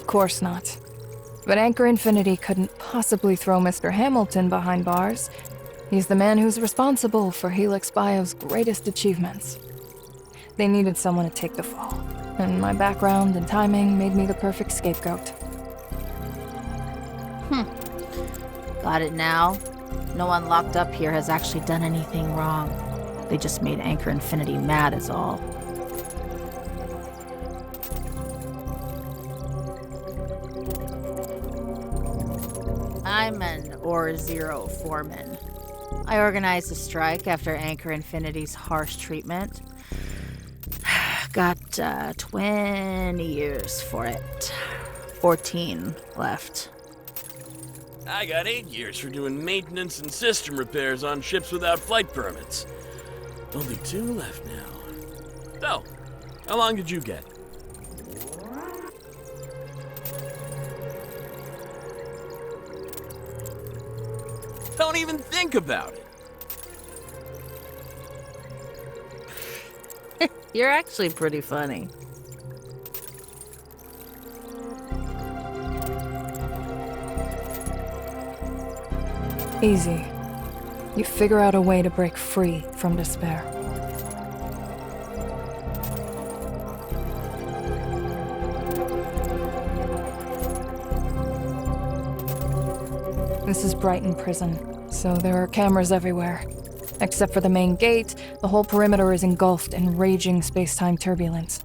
Of course not. But Anchor Infinity couldn't possibly throw Mr. Hamilton behind bars. He's the man who's responsible for Helix Bio's greatest achievements. They needed someone to take the fall, and my background and timing made me the perfect scapegoat. Got it now? No one locked up here has actually done anything wrong. They just made Anchor Infinity mad is all. I'm an Or Zero foreman. I organized a strike after Anchor Infinity's harsh treatment. Got 20 years for it. 14 left. I got 8 years for doing maintenance and system repairs on ships without flight permits. Only 2 left now. So, how long did you get? Don't even think about it. You're actually pretty funny. Easy. You figure out a way to break free from despair. This is Brighton Prison, so there are cameras everywhere. Except for the main gate, the whole perimeter is engulfed in raging space-time turbulence.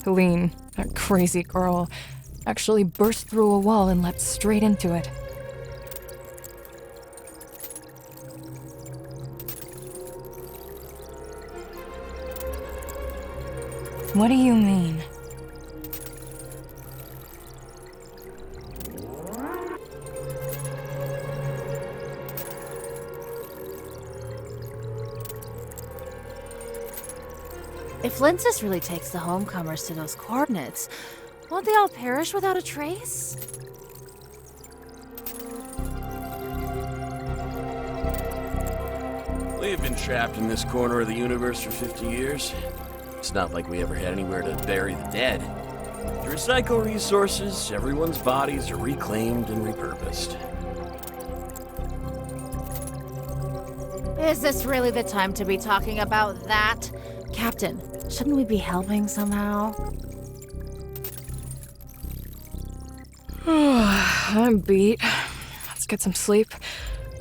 Helene, that crazy girl, actually burst through a wall and leapt straight into it. What do you mean? If Lindsys really takes the homecomers to those coordinates, won't they all perish without a trace? We've been trapped in this corner of the universe for 50 years. It's not like we ever had anywhere to bury the dead. To recycle resources, everyone's bodies are reclaimed and repurposed. Is this really the time to be talking about that? Captain, shouldn't we be helping somehow? I'm beat. Let's get some sleep.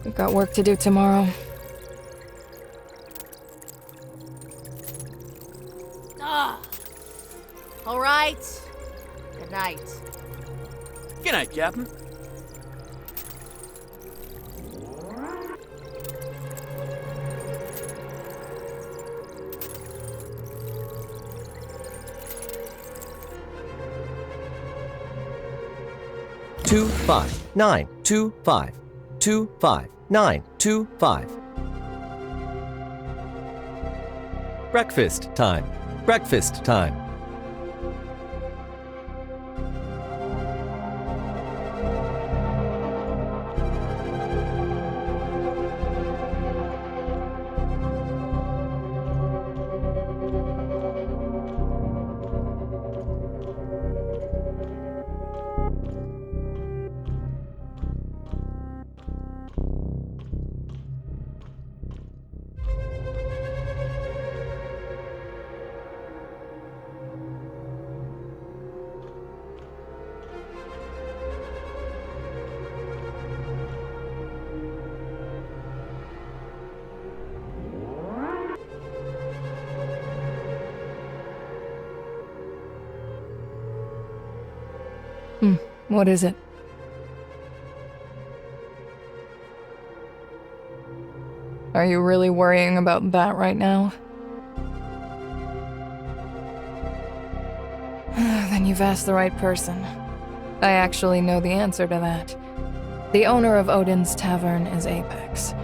We've got work to do tomorrow. All right. Good night. Good night, Captain. Two 5 9 2 5 2 5 9 2 5. Breakfast time. Breakfast time. What is it? Are you really worrying about that right now? Then you've asked the right person. I actually know the answer to that. The owner of Odin's Tavern is Apex,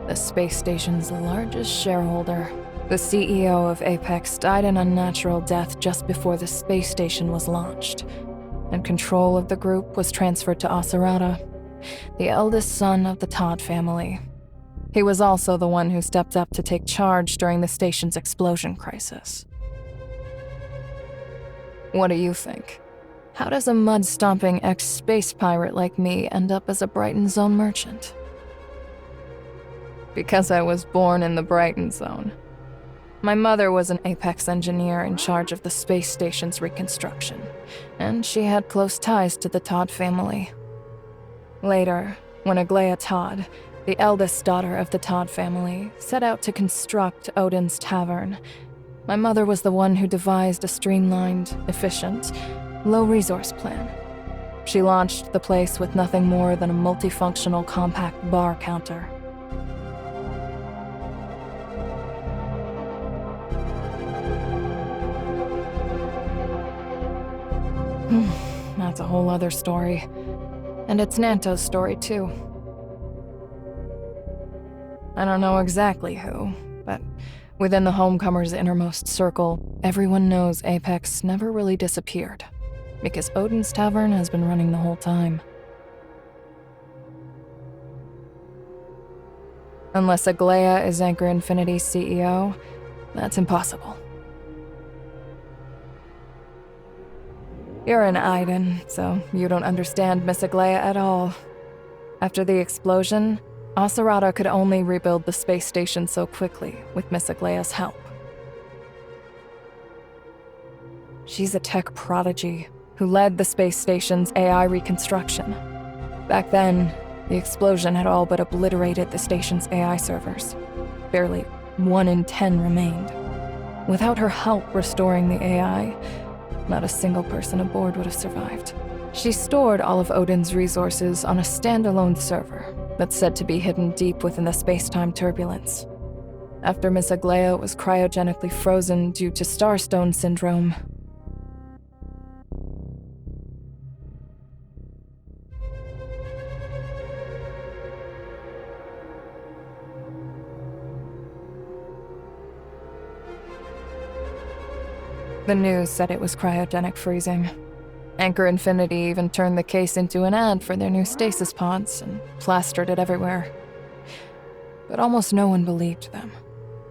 the space station's largest shareholder. The CEO of Apex died an unnatural death just before the space station was launched, and control of the group was transferred to Asurata, the eldest son of the Todd family. He was also the one who stepped up to take charge during the station's explosion crisis. What do you think? How does a mud-stomping ex-space pirate like me end up as a Brighton Zone merchant? Because I was born in the Brighton Zone. My mother was an Apex engineer in charge of the space station's reconstruction, and she had close ties to the Todd family. Later, when Aglaia Todd, the eldest daughter of the Todd family, set out to construct Odin's Tavern, my mother was the one who devised a streamlined, efficient, low-resource plan. She launched the place with nothing more than a multifunctional compact bar counter. That's a whole other story. And it's Nanto's story, too. I don't know exactly who, but within the Homecomers' innermost circle, everyone knows Apex never really disappeared, because Odin's Tavern has been running the whole time. Unless Aglaia is Anchor Infinity's CEO, that's impossible. You're an Aiden, so you don't understand Miss Aglaia at all. After the explosion, Acerata could only rebuild the space station so quickly with Miss Aglaia's help. She's a tech prodigy who led the space station's AI reconstruction. Back then, the explosion had all but obliterated the station's AI servers. Barely 1 in 10 remained. Without her help restoring the AI, not a single person aboard would have survived. She stored all of Odin's resources on a standalone server that's said to be hidden deep within the space-time turbulence. After Miss Aglaia was cryogenically frozen due to Starstone syndrome, the news said it was cryogenic freezing. Anchor Infinity even turned the case into an ad for their new stasis pods and plastered it everywhere. But almost no one believed them.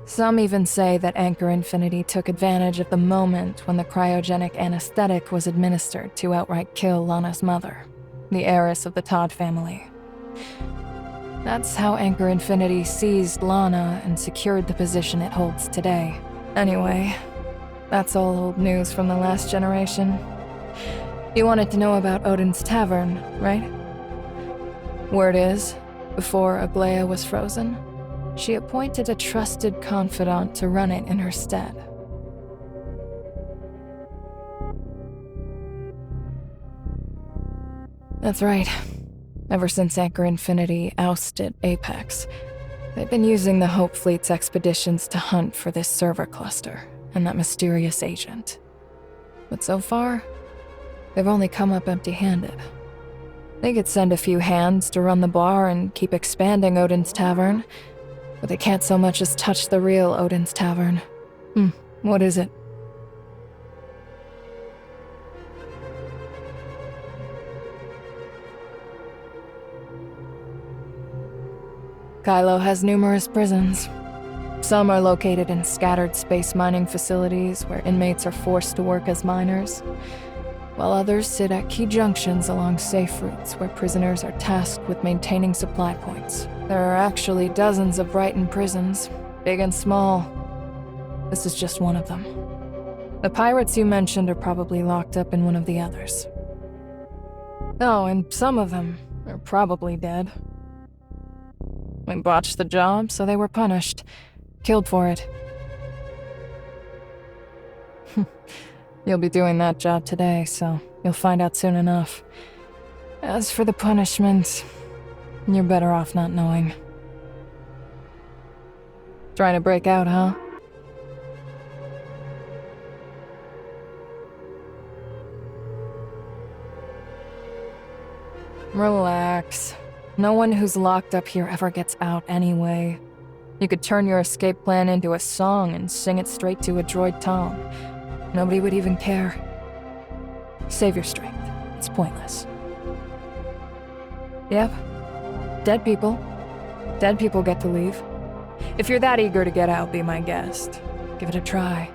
Some even say that Anchor Infinity took advantage of the moment when the cryogenic anesthetic was administered to outright kill Lana's mother, the heiress of the Todd family. That's how Anchor Infinity seized Lana and secured the position it holds today. Anyway, that's all old news from the last generation. You wanted to know about Odin's Tavern, right? Word is, before Aglaia was frozen, she appointed a trusted confidant to run it in her stead. That's right. Ever since Anchor Infinity ousted Apex, they've been using the Hope Fleet's expeditions to hunt for this server cluster and that mysterious agent. But so far, they've only come up empty-handed. They could send a few hands to run the bar and keep expanding Odin's Tavern, but they can't so much as touch the real Odin's Tavern. What is it? Kailo has numerous prisons. Some are located in scattered space mining facilities where inmates are forced to work as miners, while others sit at key junctions along safe routes where prisoners are tasked with maintaining supply points. There are actually dozens of Brighton prisons, big and small. This is just one of them. The pirates you mentioned are probably locked up in one of the others. Oh, and some of them are probably dead. We botched the job, so they were punished. Killed for it. You'll be doing that job today, so you'll find out soon enough. As for the punishment, you're better off not knowing. Trying to break out, huh? Relax. No one who's locked up here ever gets out anyway. You could turn your escape plan into a song and sing it straight to a droid tone. Nobody would even care. Save your strength. It's pointless. Yep. Dead people. Dead people get to leave. If you're that eager to get out, be my guest. Give it a try.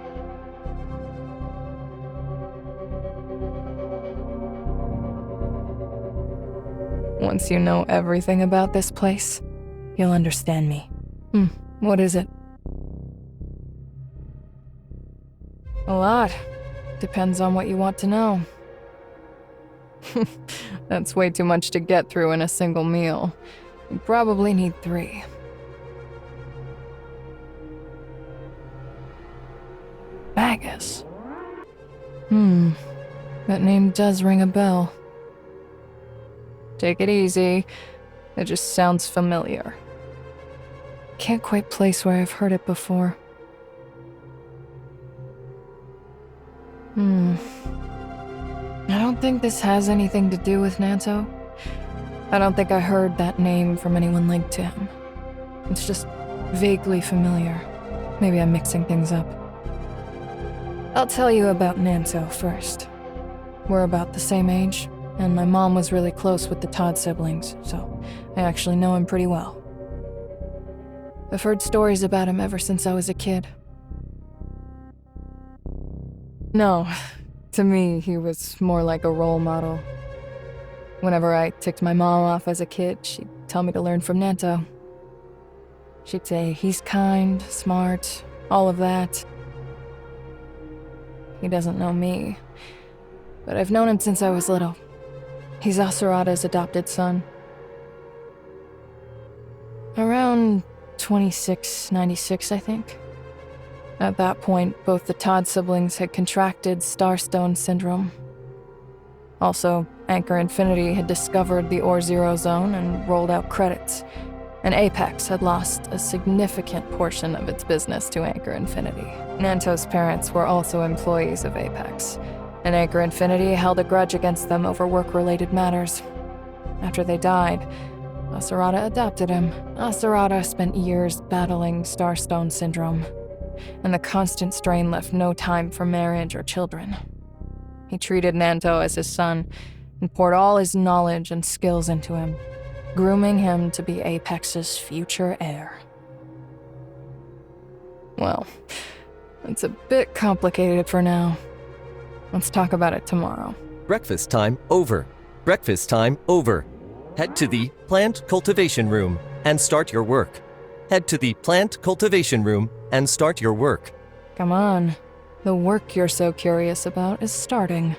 Once you know everything about this place, you'll understand me. What is it? A lot. Depends on what you want to know. That's way too much to get through in a single meal. You probably need 3. Magus. That name does ring a bell. Take it easy. It just sounds familiar. Can't quite place where I've heard it before. I don't think this has anything to do with Nanto. I don't think I heard that name from anyone linked to him. It's just vaguely familiar. Maybe I'm mixing things up. I'll tell you about Nanto first. We're about the same age, and my mom was really close with the Todd siblings, so I actually know him pretty well. I've heard stories about him ever since I was a kid. No, to me, he was more like a role model. Whenever I ticked my mom off as a kid, she'd tell me to learn from Nanto. She'd say he's kind, smart, all of that. He doesn't know me, but I've known him since I was little. He's Asurata's adopted son. Around 2696, I think. At that point, both the Todd siblings had contracted Starstone Syndrome. Also, Anchor Infinity had discovered the Ore Zero Zone and rolled out credits, and Apex had lost a significant portion of its business to Anchor Infinity. Nanto's parents were also employees of Apex, and Anchor Infinity held a grudge against them over work-related matters. After they died, Asurata adopted him. Asurata spent years battling Starstone Syndrome, and the constant strain left no time for marriage or children. He treated Nanto as his son and poured all his knowledge and skills into him, grooming him to be Apex's future heir. Well, it's a bit complicated for now. Let's talk about it tomorrow. Breakfast time over. Breakfast time over. Head to the plant cultivation room and start your work. Head to the plant cultivation room and start your work. Come on. The work you're so curious about is starting.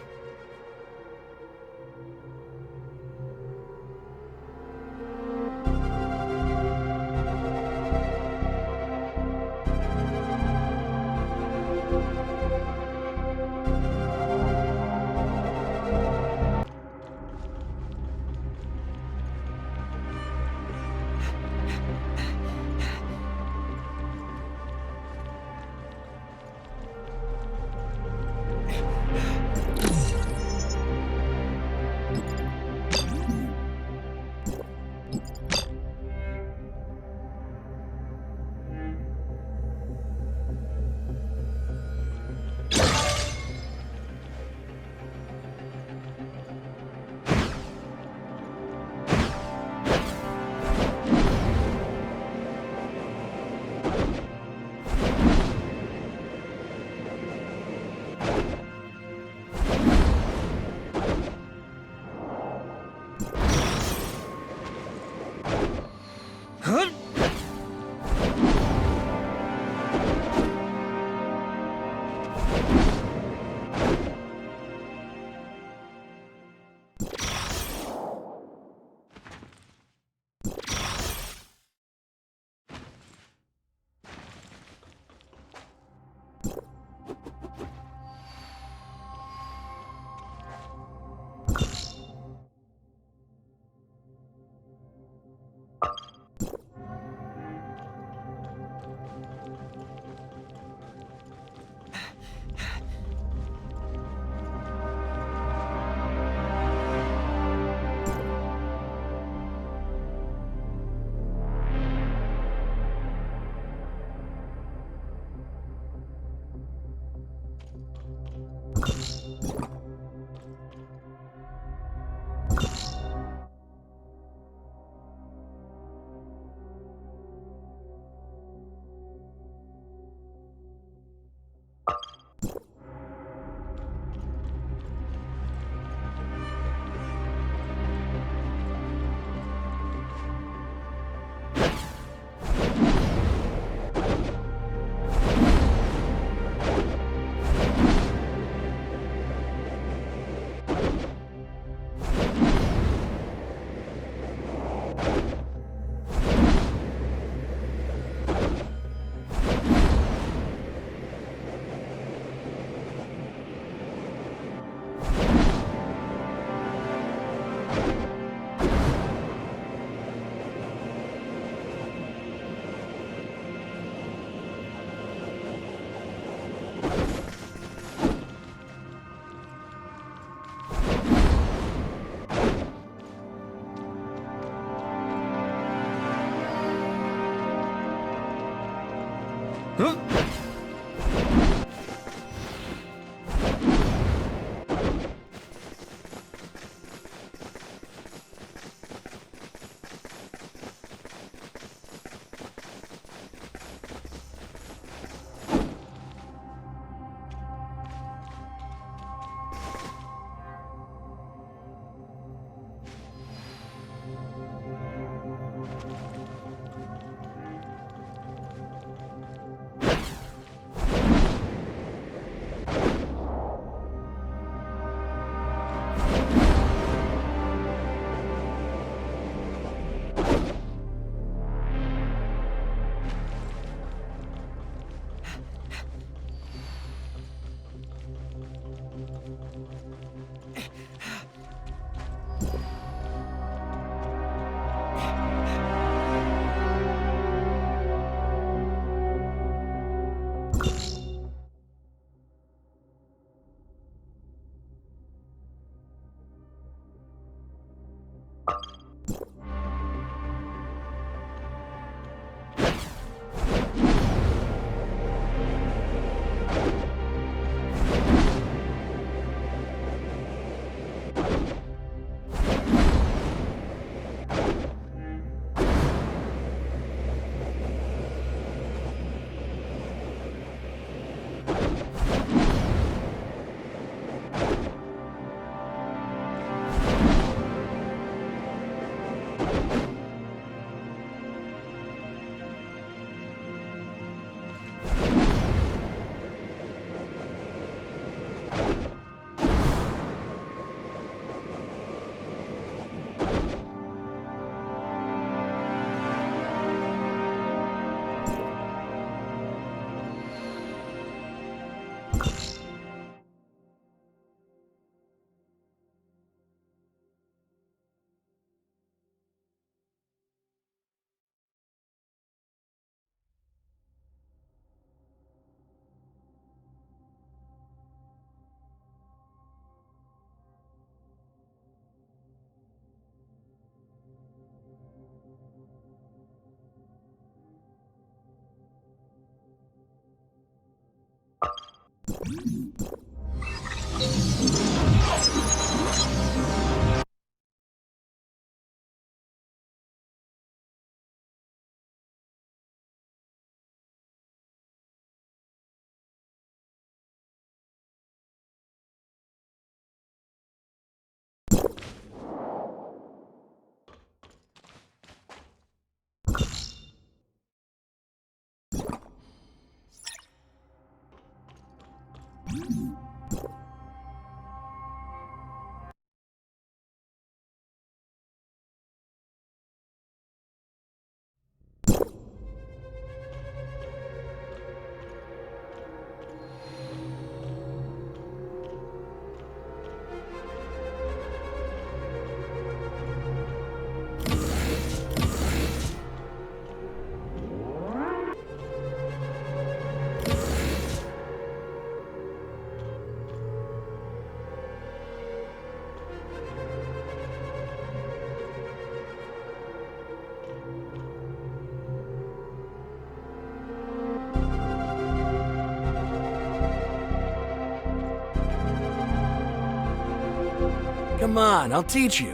Come on, I'll teach you.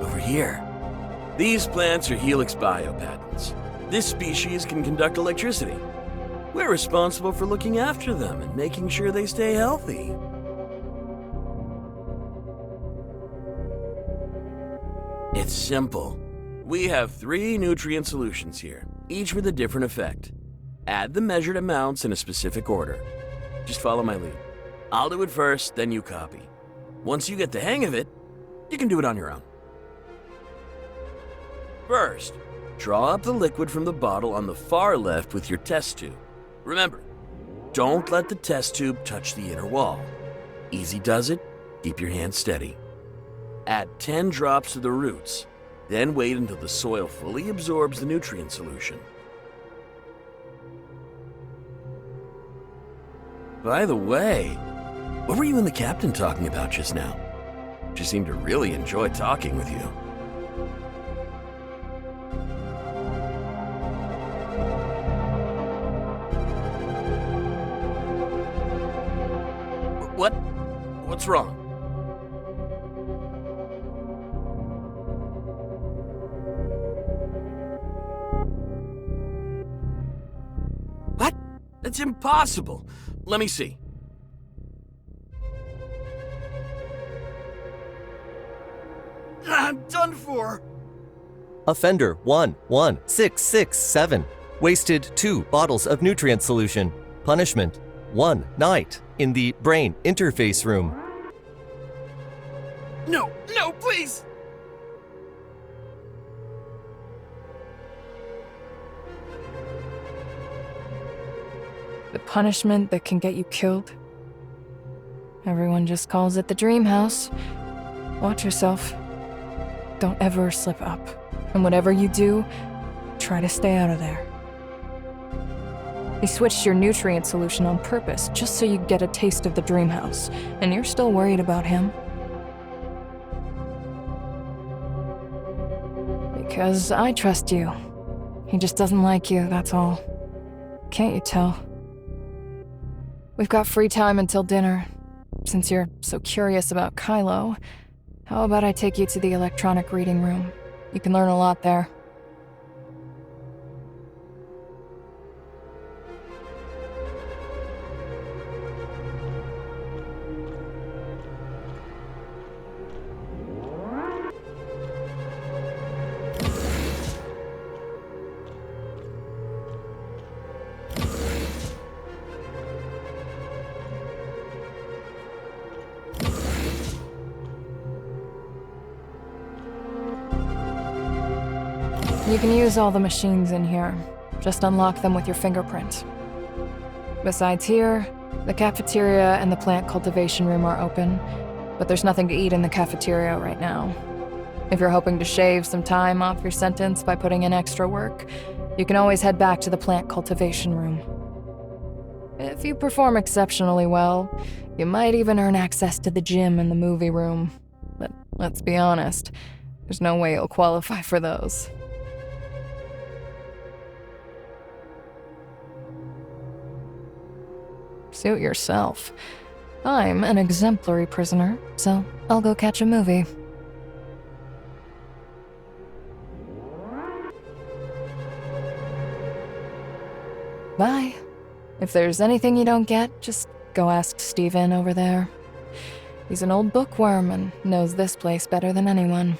Over here. These plants are Helix biopatents. This species can conduct electricity. We're responsible for looking after them and making sure they stay healthy. It's simple. We have 3 nutrient solutions here, each with a different effect. Add the measured amounts in a specific order. Just follow my lead. I'll do it first, then you copy. Once you get the hang of it, you can do it on your own. First, draw up the liquid from the bottle on the far left with your test tube. Remember, don't let the test tube touch the inner wall. Easy does it, keep your hand steady. Add 10 drops to the roots, then wait until the soil fully absorbs the nutrient solution. By the way, what were you and the captain talking about just now? She seemed to really enjoy talking with you. What's wrong? What? That's impossible. Let me see. I'm done for. Offender 11667 wasted 2 bottles of nutrient solution. Punishment 1 night in the brain interface room. No, please! The punishment that can get you killed? Everyone just calls it the dream house. Watch yourself. Don't ever slip up. And whatever you do, try to stay out of there. He switched your nutrient solution on purpose, just so you get a taste of the dream house. And you're still worried about him? Because I trust you. He just doesn't like you, that's all. Can't you tell? We've got free time until dinner. Since you're so curious about Kailo, how about I take you to the electronic reading room? You can learn a lot there. You can use all the machines in here. Just unlock them with your fingerprint. Besides here, the cafeteria and the plant cultivation room are open, but there's nothing to eat in the cafeteria right now. If you're hoping to shave some time off your sentence by putting in extra work, you can always head back to the plant cultivation room. If you perform exceptionally well, you might even earn access to the gym and the movie room. But let's be honest, there's no way you'll qualify for those. Suit yourself. I'm an exemplary prisoner, so I'll go catch a movie. Bye. If there's anything you don't get, just go ask Steven over there. He's an old bookworm and knows this place better than anyone.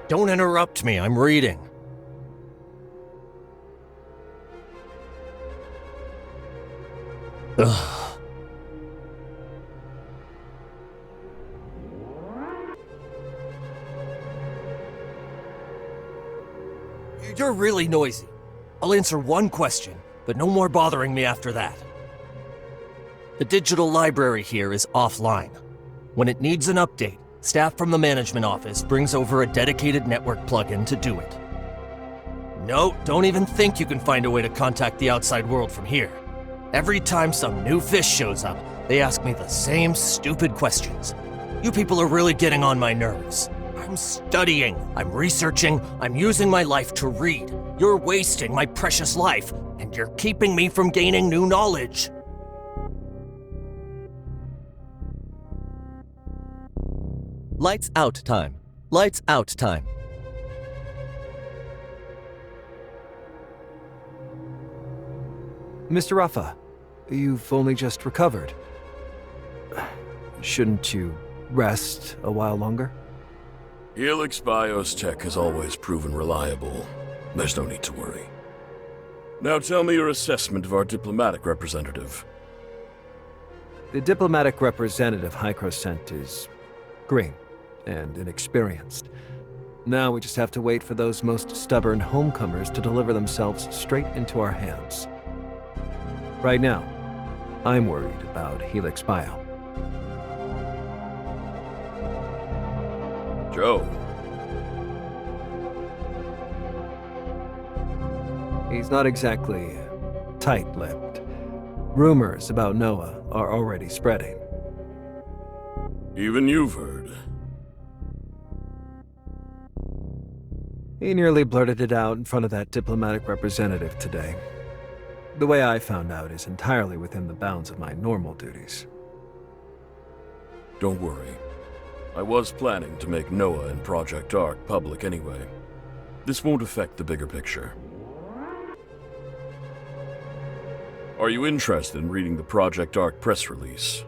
Don't interrupt me, I'm reading. Ugh. You're really noisy. I'll answer one question, but no more bothering me after that. The digital library here is offline. When it needs an update, staff from the management office brings over a dedicated network plugin to do it. No, don't even think you can find a way to contact the outside world from here. Every time some new fish shows up, they ask me the same stupid questions. You people are really getting on my nerves. I'm studying, I'm researching, I'm using my life to read. You're wasting my precious life, and you're keeping me from gaining new knowledge. Lights out time. Lights out time. Mr. Rafa, you've only just recovered. Shouldn't you rest a while longer? Helix Bio's tech has always proven reliable. There's no need to worry. Now tell me your assessment of our diplomatic representative. The diplomatic representative Hykros sent is green and inexperienced. Now we just have to wait for those most stubborn homecomers to deliver themselves straight into our hands. Right now, I'm worried about Helix Bio. Joe. He's not exactly tight-lipped. Rumors about Noah are already spreading. Even you've heard. He nearly blurted it out in front of that diplomatic representative today. The way I found out is entirely within the bounds of my normal duties. Don't worry. I was planning to make Noah and Project Ark public anyway. This won't affect the bigger picture. Are you interested in reading the Project Ark press release?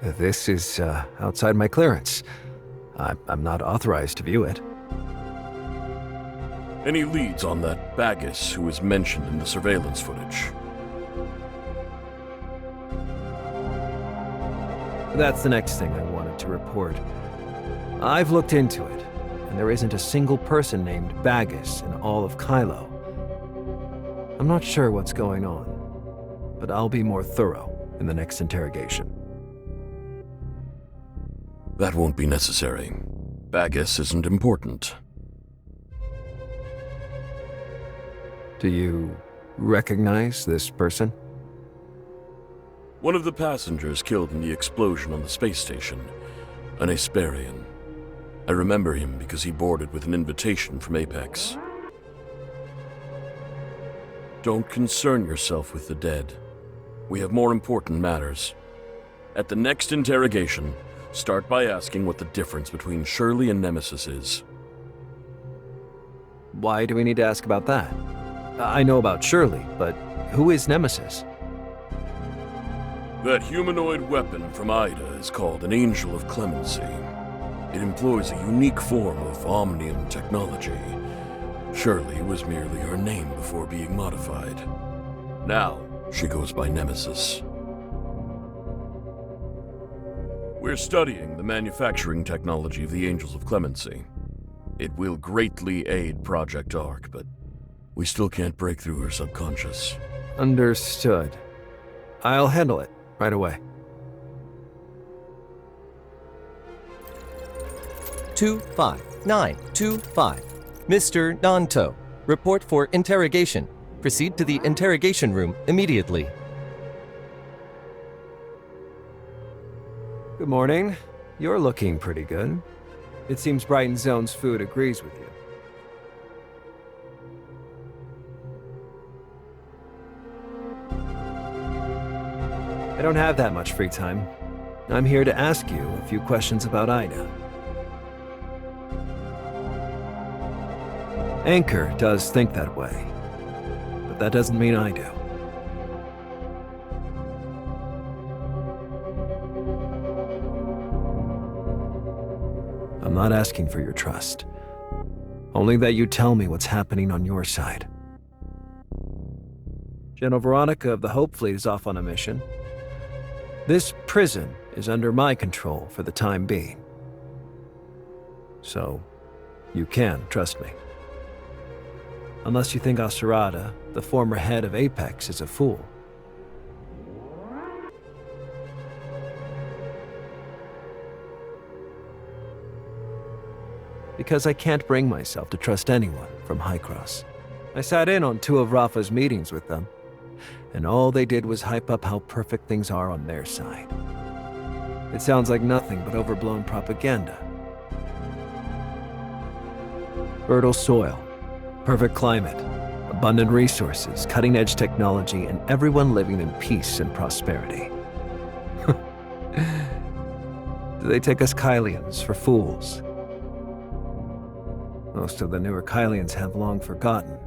This is outside my clearance. I'm not authorized to view it. Any leads on that Bagus who was mentioned in the surveillance footage? That's the next thing I wanted to report. I've looked into it, and there isn't a single person named Bagus in all of Kailo. I'm not sure what's going on, but I'll be more thorough in the next interrogation. That won't be necessary. Bagus isn't important. Do you recognize this person? One of the passengers killed in the explosion on the space station, an Asperian. I remember him because he boarded with an invitation from Apex. Don't concern yourself with the dead. We have more important matters. At the next interrogation, start by asking what the difference between Shirley and Nemesis is. Why do we need to ask about that? I know about Shirley, but who is Nemesis? That humanoid weapon from Ida is called an Angel of Clemency. It employs a unique form of omnium technology. Shirley was merely her name before being modified. Now, she goes by Nemesis. We're studying the manufacturing technology of the Angels of Clemency. It will greatly aid Project Ark, but we still can't break through her subconscious. Understood. I'll handle it right away. 25925. Mr. Nanto, report for interrogation. Proceed to the interrogation room immediately. Good morning. You're looking pretty good. It seems Brighton Zone's food agrees with you. I don't have that much free time. I'm here to ask you a few questions about Ida. Anchor does think that way, but that doesn't mean I do. I'm not asking for your trust. Only that you tell me what's happening on your side. General Veronica of the Hope Fleet is off on a mission. This prison is under my control for the time being. So, you can trust me. Unless you think Asurada, the former head of Apex, is a fool. Because I can't bring myself to trust anyone from High Cross. I sat in on 2 of Rafa's meetings with them, and all they did was hype up how perfect things are on their side. It sounds like nothing but overblown propaganda. Fertile soil, perfect climate, abundant resources, cutting-edge technology, and everyone living in peace and prosperity. Do they take us Kailians for fools? Most of the newer Kailians have long forgotten,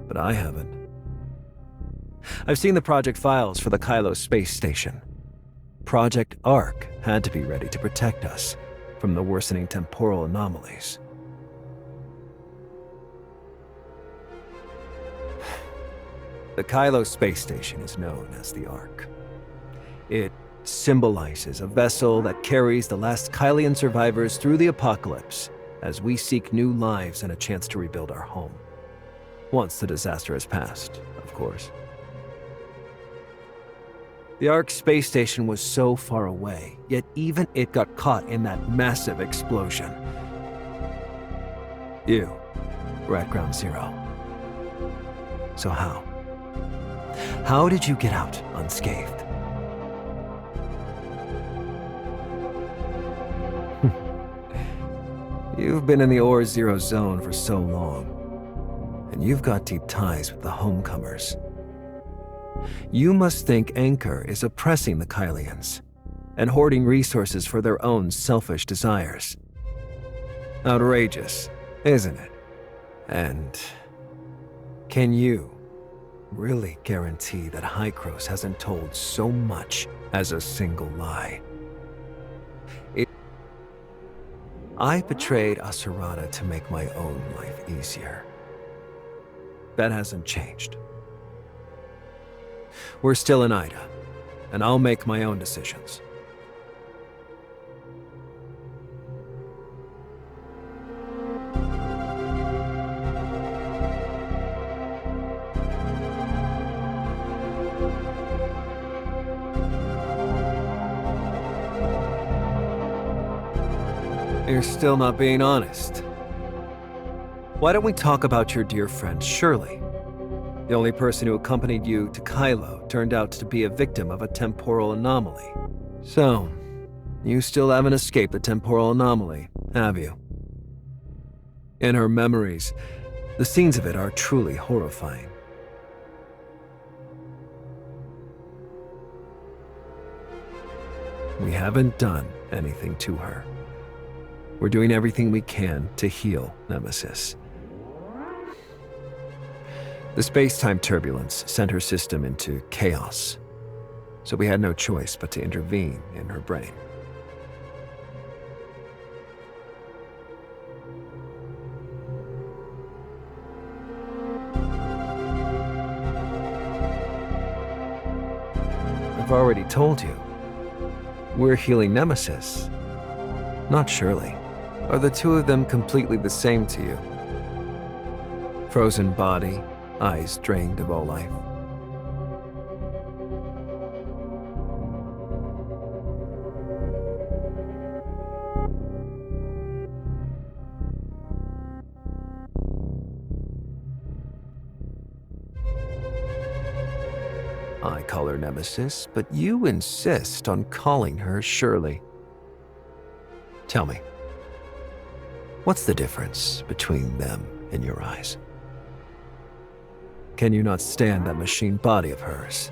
but I haven't. I've seen the project files for the Kailo space station. Project Ark had to be ready to protect us from the worsening temporal anomalies. The Kailo space station is known as the Ark. It symbolizes a vessel that carries the last Kailian survivors through the apocalypse as we seek new lives and a chance to rebuild our home. Once the disaster has passed, of course. The Ark space station was so far away, yet even it got caught in that massive explosion. You were at Ground Zero. So how? How did you get out unscathed? You've been in the Ore Zero zone for so long, and you've got deep ties with the homecomers. You must think Anchor is oppressing the Kailians and hoarding resources for their own selfish desires. Outrageous, isn't it? And can you really guarantee that Hykros hasn't told so much as a single lie? I betrayed Asurada to make my own life easier. That hasn't changed. We're still in Ida, and I'll make my own decisions. You're still not being honest. Why don't we talk about your dear friend Shirley? The only person who accompanied you to Kailo turned out to be a victim of a temporal anomaly. So, you still haven't escaped the temporal anomaly, have you? In her memories, the scenes of it are truly horrifying. We haven't done anything to her. We're doing everything we can to heal Nemesis. The space-time turbulence sent her system into chaos, so we had no choice but to intervene in her brain. I've already told you. We're healing Nemesis, not Shirley. Are the two of them completely the same to you? Frozen body, eyes drained of all life. I call her Nemesis, but you insist on calling her Shirley. Tell me, what's the difference between them in your eyes? Can you not stand that machine body of hers?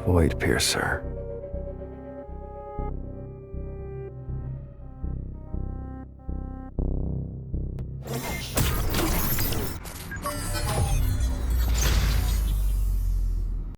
Void Piercer.